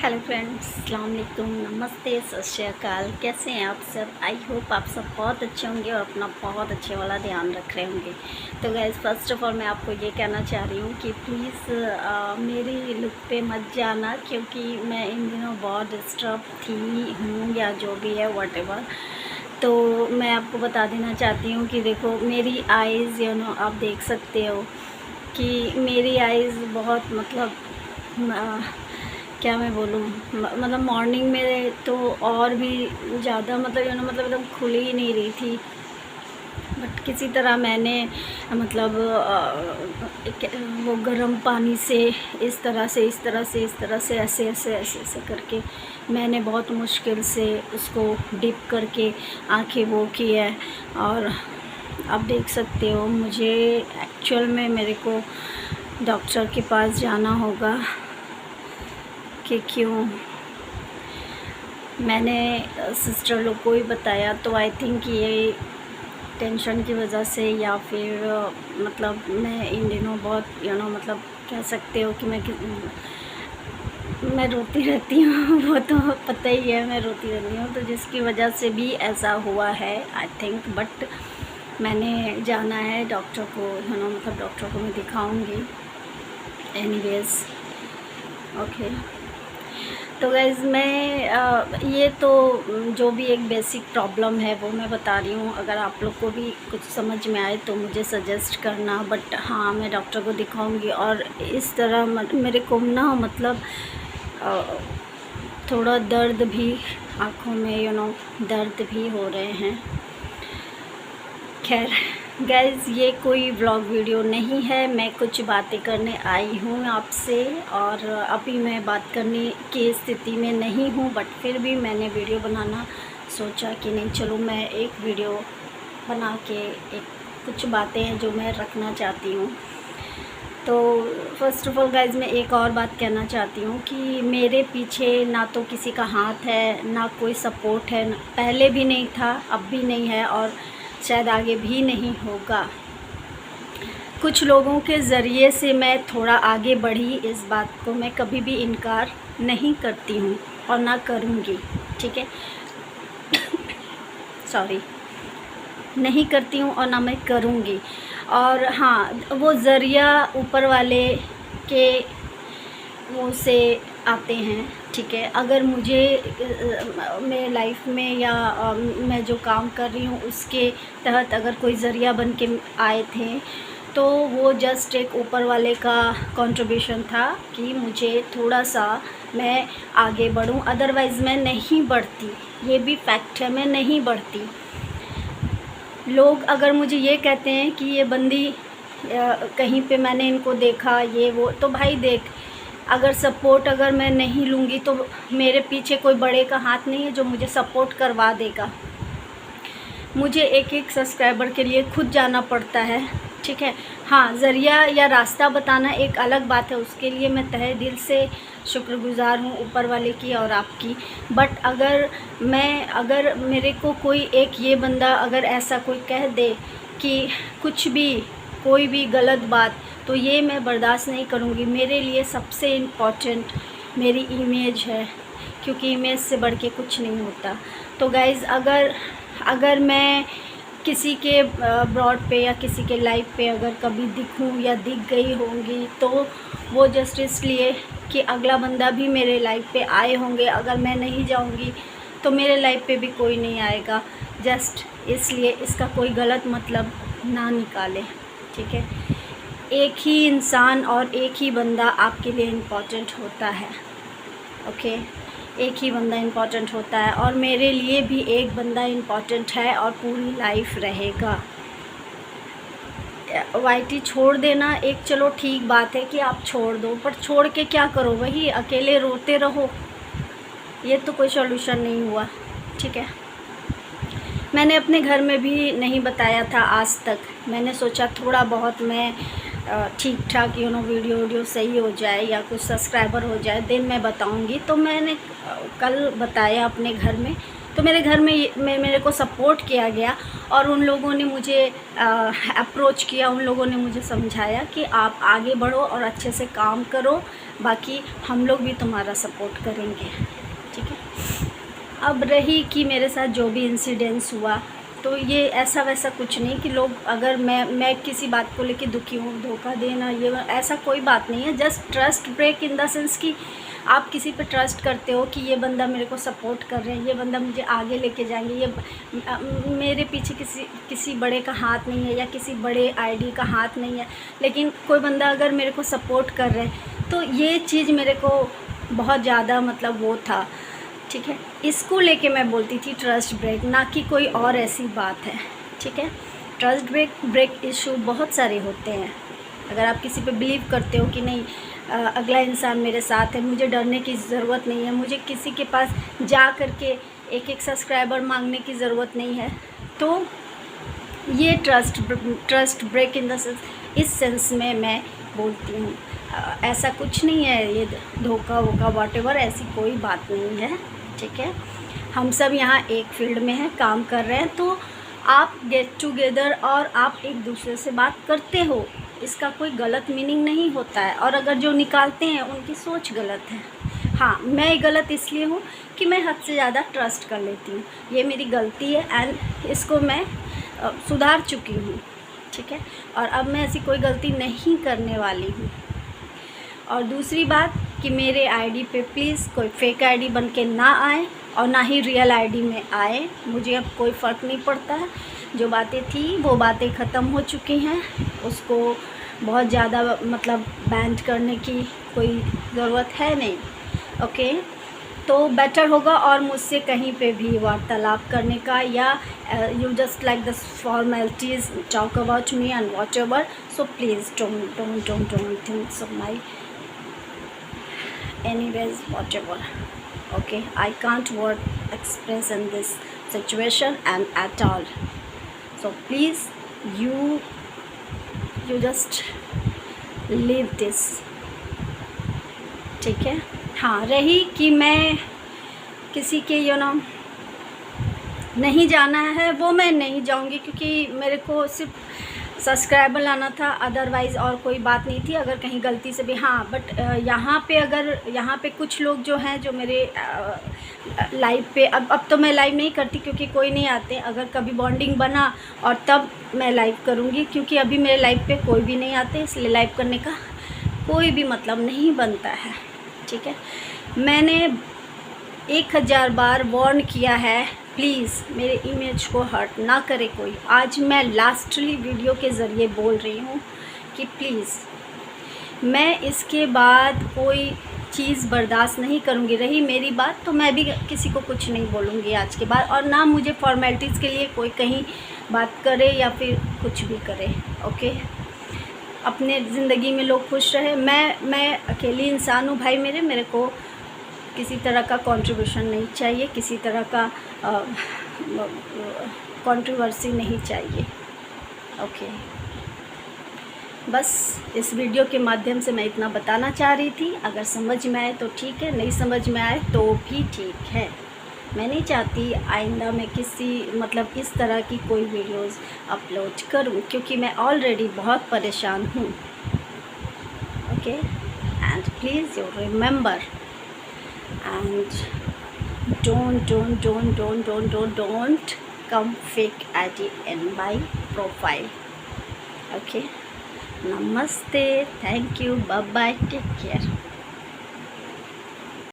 Hello friends, अस्सलाम वालेकुम, नमस्ते, सत श्री अकाल। कैसे हैं आप सब? आई होप आप सब बहुत अच्छे होंगे और अपना बहुत अच्छे वाला ध्यान रख रहे होंगे। तो गाइस, फर्स्ट ऑफ ऑल मैं आपको ये कहना चाह रही हूँ कि प्लीज़ मेरी लुक पे मत जाना, क्योंकि मैं इन दिनों बहुत डिस्टर्ब थी हूँ या जो भी है व्हाटएवर। तो मैं आपको बता देना चाहती हूँ कि देखो, मेरी आइज़ आप देख सकते हो कि मेरी आइज़ बहुत क्या मैं बोलूँ, मतलब मॉर्निंग में तो और भी ज़्यादा मतलब एकदम खुल ही नहीं रही थी। बट किसी तरह मैंने वो गर्म पानी से इस तरह से ऐसे करके मैंने बहुत मुश्किल से उसको डिप करके आंखें वो की है। और आप देख सकते हो, मुझे एक्चुअल में मेरे को डॉक्टर के पास जाना होगा कि क्यों। मैंने सिस्टर लोग को ही बताया, तो आई थिंक ये टेंशन की वजह से या फिर मैं इन दिनों बहुत कह सकते हो कि मैं रोती रहती हूँ वो तो पता ही है, मैं रोती रहती हूँ, तो जिसकी वजह से भी ऐसा हुआ है आई थिंक। बट मैंने जाना है डॉक्टर को, डॉक्टर को मैं दिखाऊंगी एनीवेज। ओके, तो गाइज़ मैं ये तो जो भी एक बेसिक प्रॉब्लम है वो मैं बता रही हूँ। अगर आप लोग को भी कुछ समझ में आए तो मुझे सजेस्ट करना। बट हाँ, मैं डॉक्टर को दिखाऊंगी। और इस तरह मेरे को थोड़ा दर्द भी आँखों में दर्द भी हो रहे हैं। खैर गाइज़, ये कोई व्लॉग वीडियो नहीं है, मैं कुछ बातें करने आई हूँ आपसे। और अभी मैं बात करने की स्थिति में नहीं हूँ, बट फिर भी मैंने वीडियो बनाना सोचा कि नहीं, चलो मैं एक वीडियो बना के एक कुछ बातें हैं जो मैं रखना चाहती हूँ। तो फर्स्ट ऑफ ऑल गाइज़, मैं एक और बात कहना चाहती हूँ कि मेरे पीछे ना तो किसी का हाथ है, ना कोई सपोर्ट है। पहले भी नहीं था, अब भी नहीं है, और शायद आगे भी नहीं होगा। कुछ लोगों के ज़रिए से मैं थोड़ा आगे बढ़ी, इस बात को मैं कभी भी इनकार नहीं करती हूँ और ना करूँगी, ठीक है। सॉरी, नहीं करती हूँ और ना मैं करूँगी। और हाँ, वो ज़रिया ऊपर वाले के मुँह से आते हैं, ठीक है। अगर मुझे मेरे लाइफ में या मैं जो काम कर रही हूँ उसके तहत अगर कोई ज़रिया बन के आए थे, तो वो जस्ट एक ऊपर वाले का कंट्रीब्यूशन था कि मुझे थोड़ा सा मैं आगे बढ़ूँ, अदरवाइज़ मैं नहीं बढ़ती। ये भी फैक्ट है, मैं नहीं बढ़ती। लोग अगर मुझे ये कहते हैं कि ये बंदी कहीं पे मैंने इनको देखा ये वो, तो भाई देख, अगर सपोर्ट अगर मैं नहीं लूँगी तो मेरे पीछे कोई बड़े का हाथ नहीं है जो मुझे सपोर्ट करवा देगा। मुझे एक एक सब्सक्राइबर के लिए खुद जाना पड़ता है, ठीक है। हाँ, ज़रिया या रास्ता बताना एक अलग बात है, उसके लिए मैं तहे दिल से शुक्रगुज़ार हूँ ऊपर वाले की और आपकी। बट अगर मेरे को कोई एक ये बंदा अगर ऐसा कोई कह दे कि कुछ भी, कोई भी गलत बात, तो ये मैं बर्दाश्त नहीं करूँगी। मेरे लिए सबसे इम्पॉर्टेंट मेरी इमेज है, क्योंकि इमेज से बढ़ के कुछ नहीं होता। तो गाइज़, अगर मैं किसी के ब्रॉड पे या किसी के लाइव पे अगर कभी दिखूं या दिख गई होंगी, तो वो जस्ट इसलिए कि अगला बंदा भी मेरे लाइव पे आए होंगे। अगर मैं नहीं जाऊंगी तो मेरे लाइव पे भी कोई नहीं आएगा, जस्ट इसलिए। इसका कोई गलत मतलब ना निकाले, ठीक है। एक ही इंसान और एक ही बंदा आपके लिए इम्पॉर्टेंट होता है, ओके। एक ही बंदा इम्पॉर्टेंट होता है, और मेरे लिए भी एक बंदा इम्पॉर्टेंट है और पूरी लाइफ रहेगा। वाईटी छोड़ देना एक, चलो ठीक बात है कि आप छोड़ दो, पर छोड़ के क्या करो? वही अकेले रोते रहो? ये तो कोई सॉल्यूशन नहीं हुआ, ठीक है। मैंने अपने घर में भी नहीं बताया था आज तक। मैंने सोचा थोड़ा बहुत मैं ठीक ठाक वीडियो सही हो जाए या कुछ सब्सक्राइबर हो जाए, दिन मैं बताऊंगी। तो मैंने कल बताया अपने घर में, तो मेरे घर में मेरे को सपोर्ट किया गया और उन लोगों ने मुझे अप्रोच किया, उन लोगों ने मुझे समझाया कि आप आगे बढ़ो और अच्छे से काम करो, बाकी हम लोग भी तुम्हारा सपोर्ट करेंगे, ठीक है। अब रही कि मेरे साथ जो भी इंसिडेंट्स हुआ, तो ये ऐसा वैसा कुछ नहीं कि लोग अगर मैं किसी बात को लेके दुखी हूँ, धोखा देना ये ऐसा कोई बात नहीं है। Just trust break in the sense कि आप किसी पे ट्रस्ट करते हो कि ये बंदा मेरे को सपोर्ट कर रहे हैं, ये बंदा मुझे आगे लेके जाएंगे, ये मेरे पीछे किसी बड़े का हाथ नहीं है या किसी बड़े आईडी का हाथ नहीं है, लेकिन कोई बंदा अगर मेरे को सपोर्ट कर रहे हैं तो ये चीज़ मेरे को बहुत ज़्यादा मतलब वो था, ठीक है। इसको लेके मैं बोलती थी ट्रस्ट ब्रेक, ना कि कोई और ऐसी बात है, ठीक है। ट्रस्ट ब्रेक इशू बहुत सारे होते हैं। अगर आप किसी पे बिलीव करते हो कि नहीं अगला इंसान मेरे साथ है, मुझे डरने की ज़रूरत नहीं है, मुझे किसी के पास जा कर के एक सब्सक्राइबर मांगने की ज़रूरत नहीं है, तो ये trust break in the sense, इस सेंस में मैं बोलती हूँ। ऐसा कुछ नहीं है, ये धोखा वोखा वॉटेवर ऐसी कोई बात नहीं है, ठीक है। हम सब यहाँ एक फील्ड में हैं, काम कर रहे हैं, तो आप गेट टुगेदर और आप एक दूसरे से बात करते हो, इसका कोई गलत मीनिंग नहीं होता है। और अगर जो निकालते हैं उनकी सोच गलत है। हाँ, मैं गलत इसलिए हूँ कि मैं हद से ज़्यादा ट्रस्ट कर लेती हूँ, ये मेरी गलती है एंड इसको मैं सुधार चुकी हूँ, ठीक है। और अब मैं ऐसी कोई गलती नहीं करने वाली हूँ। और दूसरी बात कि मेरे आईडी पे प्लीज़ कोई फेक आईडी बन के ना आए और ना ही रियल आईडी में आए, मुझे अब कोई फ़र्क नहीं पड़ता है। जो बातें थी वो बातें ख़त्म हो चुकी हैं, उसको बहुत ज़्यादा मतलब बैन करने की कोई ज़रूरत है नहीं, ओके। तो बेटर होगा और मुझसे कहीं पे भी वार्तालाप करने का, या you just like the formalities talk about me and what ever, so please don't think of my anyways whatever, okay। I can't word express in this situation and at all, so please you just leave this, ठीक है। हाँ, रही कि मैं किसी के नहीं जाना है, वो मैं नहीं जाऊंगी क्योंकि मेरे को सिर्फ सब्सक्राइबर लाना था, अदरवाइज़ और कोई बात नहीं थी। अगर कहीं गलती से भी, हाँ, बट यहाँ पे कुछ लोग जो हैं जो मेरे लाइव पे, अब तो मैं लाइव नहीं करती क्योंकि कोई नहीं आते। अगर कभी बॉन्डिंग बना और तब मैं लाइव करूँगी, क्योंकि अभी मेरे लाइव पे कोई भी नहीं आते, इसलिए लाइव करने का कोई भी मतलब नहीं बनता है, ठीक है। मैंने 1000 बार वार्न किया है, प्लीज़ मेरे इमेज को हर्ट ना करे कोई। आज मैं लास्टली वीडियो के ज़रिए बोल रही हूँ कि प्लीज़ मैं इसके बाद कोई चीज़ बर्दाश्त नहीं करूँगी। रही मेरी बात, तो मैं भी किसी को कुछ नहीं बोलूँगी आज के बाद, और ना मुझे फॉर्मेलिटीज़ के लिए कोई कहीं बात करे या फिर कुछ भी करे, ओके। अपने ज़िंदगी में लोग खुश रहे, मैं अकेली इंसान हूँ भाई, मेरे को किसी तरह का कंट्रीब्यूशन नहीं चाहिए, किसी तरह का कंट्रोवर्सी नहीं चाहिए, ओके। बस इस वीडियो के माध्यम से मैं इतना बताना चाह रही थी। अगर समझ में आए तो ठीक है, नहीं समझ में आए तो भी ठीक है। मैं नहीं चाहती आइंदा में किसी इस तरह की कोई वीडियोस अपलोड करूं, क्योंकि मैं ऑलरेडी बहुत परेशान हूं, okay. And please you remember and don't come fake ID in my profile, okay। Namaste, thank you, bye bye, take care.